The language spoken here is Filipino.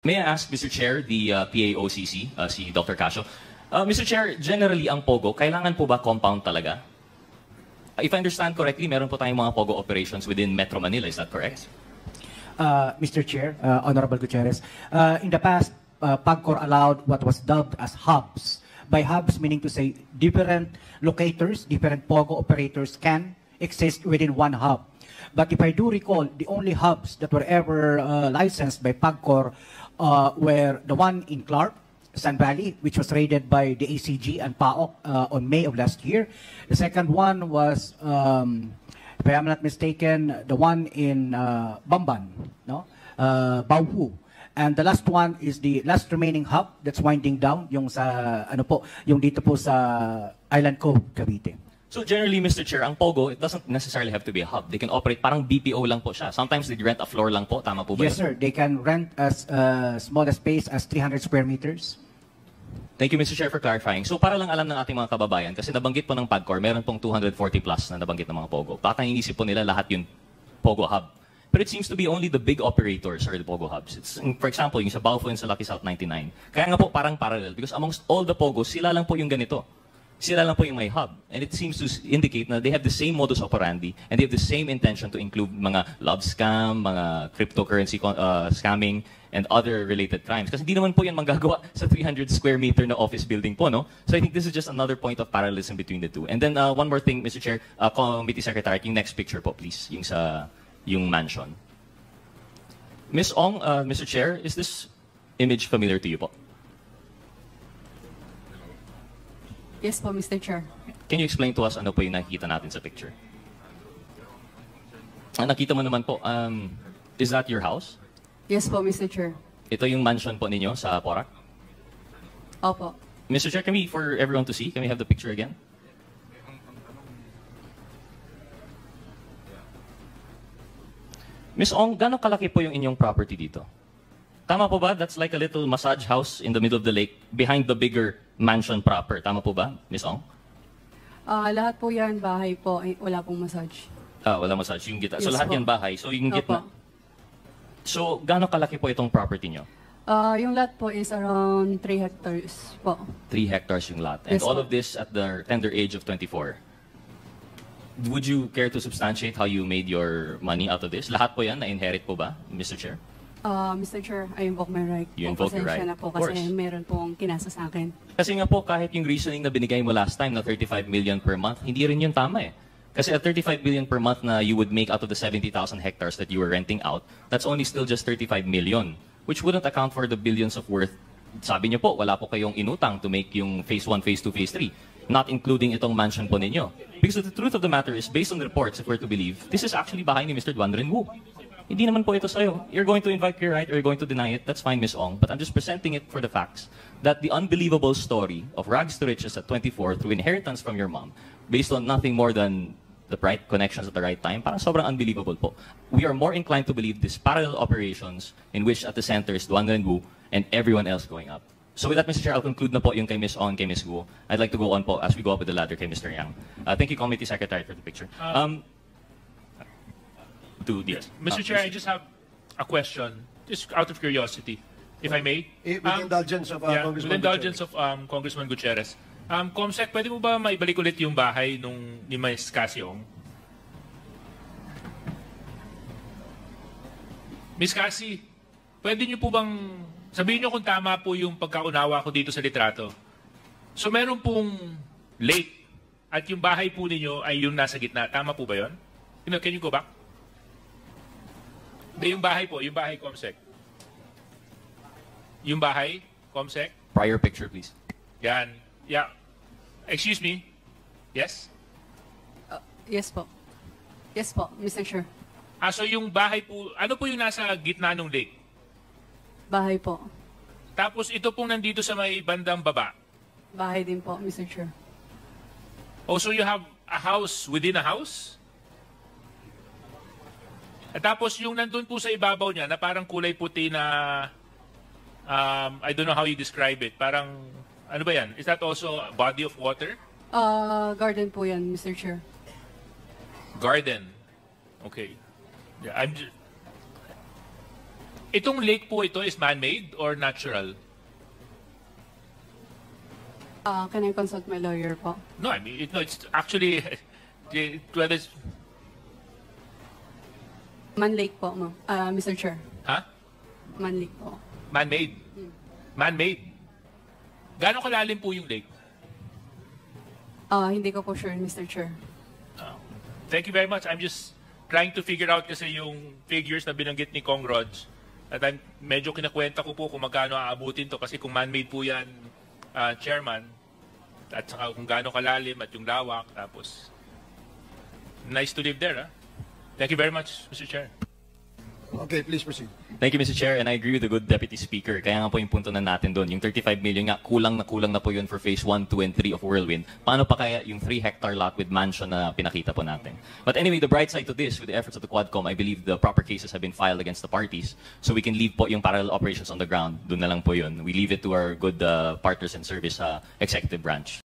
May I ask, Mr. Chair, the PAOCC, si Dr. Casio. Mr. Chair, generally ang POGO, kailangan po ba compound talaga? If I understand correctly, meron po tayong mga POGO operations within Metro Manila, is that correct? Mr. Chair, Honorable Gutierrez, in the past, PAGCOR allowed what was dubbed as hubs. By hubs, meaning to say different locators, different POGO operators can exist within one hub. But if I do recall, the only hubs that were ever licensed by PAGCOR were the one in Clark, Sun Valley, which was raided by the ACG and PAOK on May of last year. The second one was, if I am not mistaken, the one in Bamban, no? Baohu. And the last one is the last remaining hub that's winding down, yung sa, ano po, yung dito po sa Island Cove, Cavite. So generally, Mr. Chair, ang POGO, it doesn't necessarily have to be a hub. They can operate parang BPO lang po siya. Sometimes they rent a floor lang po. Tama po ba? Yes, sir. They can rent as small a space as 300 square meters. Thank you, Mr. Chair, for clarifying. So para lang alam ng ating mga kababayan, kasi nabanggit po ng PAGCOR, meron pong 240 plus na nabanggit ng mga POGO. Baka inisip po nila lahat yung POGO hub. But it seems to be only the big operators are the POGO hubs. It's, for example, yung sa Baofu and sa Lucky South 99. Kaya nga po parang parallel because amongst all the POGOs, sila lang po yung ganito. Sila lang po yung may hub. And it seems to indicate na they have the same modus operandi and they have the same intention to include mga love scam, mga cryptocurrency scamming, and other related crimes. Kasi hindi naman po yan manggagawa sa 300 square meter na office building po, no? So I think this is just another point of parallelism between the two. And then one more thing, Mr. Chair, Committee Secretary, yung next picture po, please, yung mansion. Ms. Ong, Mr. Chair, is this image familiar to you po? Yes po, Mr. Chair. Can you explain to us ano po yung nakikita natin sa picture? Nakita mo naman po, is that your house? Yes po, Mr. Chair. Ito yung mansion po ninyo sa Porac? Opo. Mr. Chair, can we, for everyone to see, can we have the picture again? Ms. Ong, gano'ng kalaki po yung inyong property dito? Tama po ba? That's like a little massage house in the middle of the lake behind the bigger mansion proper. Tama po ba, Ms. Ong? Lahat po yan, bahay po. Wala pong massage. Wala massage. Yung gitna. So Yes lahat po. yan bahay. So yung gitna. Opo. So gano'ng kalaki po itong property nyo? Yung lot po is around 3 hectares po. 3 hectares yung lot. And Yes all po. of this at the tender age of 24. Would you care to substantiate how you made your money out of this? Lahat po yan na-inherit po ba, Mr. Chair? Mr. Chair, I invoke my right. You invoke your right. Pasensya na po Of course. kasi meron pong kinasa sa akin. Kasi nga po, kahit yung reasoning na binigay mo last time na 35 million per month, hindi rin yun tama eh. Kasi at 35 million per month na you would make out of the 70,000 hectares that you were renting out, that's only still just 35 million, which wouldn't account for the billions of worth. Sabi niyo po, wala po kayong inutang to make yung phase 1, phase 2, phase 3, not including itong mansion po ninyo. Because the truth of the matter is, based on the reports, if we're to believe, this is actually bahay ni Mr. Duan Renwu. Hindi naman po ito sa'yo. You're going to invoke your right or you're going to deny it. That's fine, Ms. Ong. But I'm just presenting it for the facts that the unbelievable story of rags to riches at 24 through inheritance from your mom, based on nothing more than the right connections at the right time, parang sobrang unbelievable po. We are more inclined to believe these parallel operations in which at the center is Duan Renwu and everyone else going up. So with that, Mr. Chair, I'll conclude na po yung kay Ms. Ong, kay Ms. Guo. I'd like to go on po as we go up with the ladder kay Mr. Yang. Thank you, Committee Secretary, for the picture. Mr. Chair, I just have a question, just out of curiosity, if I may. With the indulgence of Congressman with the indulgence of Congressman Gutierrez. Comsec, pwede mo ba maibalik ulit yung bahay ni Ms. Casio? Ms. Cassie, pwede niyo po bang sabihin niyo kung tama po yung pagkaunawa ko dito sa litrato? So meron pong lake at yung bahay po ninyo ay yung nasa gitna. Tama po ba yun? Can you go back? Hindi, yung bahay po. Yung bahay, Comsec. Yung bahay, Comsec. Prior picture, please. Yan. Yeah. Excuse me. Yes? Yes po. Yes po, Mr. Chair. So yung bahay po, ano po yung nasa gitna ng lake? Bahay po. Tapos ito pong nandito sa may bandang baba. Bahay din po, Mr. Chair. Oh, so you have a house within a house? At tapos yung nandun po sa ibabaw niya na parang kulay puti na I don't know how you describe it. Parang ano ba yan? Is that also a body of water? Garden po yan, Mr. Chair. Garden. Okay. Yeah, Itong lake po ito is man-made or natural? Can I consult my lawyer po? No, I mean, it's actually, whether it's, Man Lake po, ma'am. Mr. Chair. ha? Man Lake po. Man-made. Man-made. Gano'ng kalalim po yung lake? Hindi ko po sure, Mr. Chair. Thank you very much. I'm just trying to figure out kasi yung figures na binanggit ni Kong Rods. At I'm medyo kinakwenta ko po kung magkano aabutin to kasi kung man-made po yan, Chairman, at saka kung gaano kalalim at yung lawak, tapos nice to live there, ha? Thank you very much, Mr. Chair. Okay, please proceed. Thank you, Mr. Chair, and I agree with the good Deputy Speaker. Kaya nga po yung punto na natin doon, yung 35 million nga, kulang na po yun for phase 1, 2, and 3 of Whirlwind. Paano pa kaya yung 3-hectare lot with mansion na pinakita po natin? But anyway, the bright side to this, with the efforts of the Quadcom, I believe the proper cases have been filed against the parties, so we can leave po yung parallel operations on the ground. Doon na lang po yun. We leave it to our good partners in service executive branch.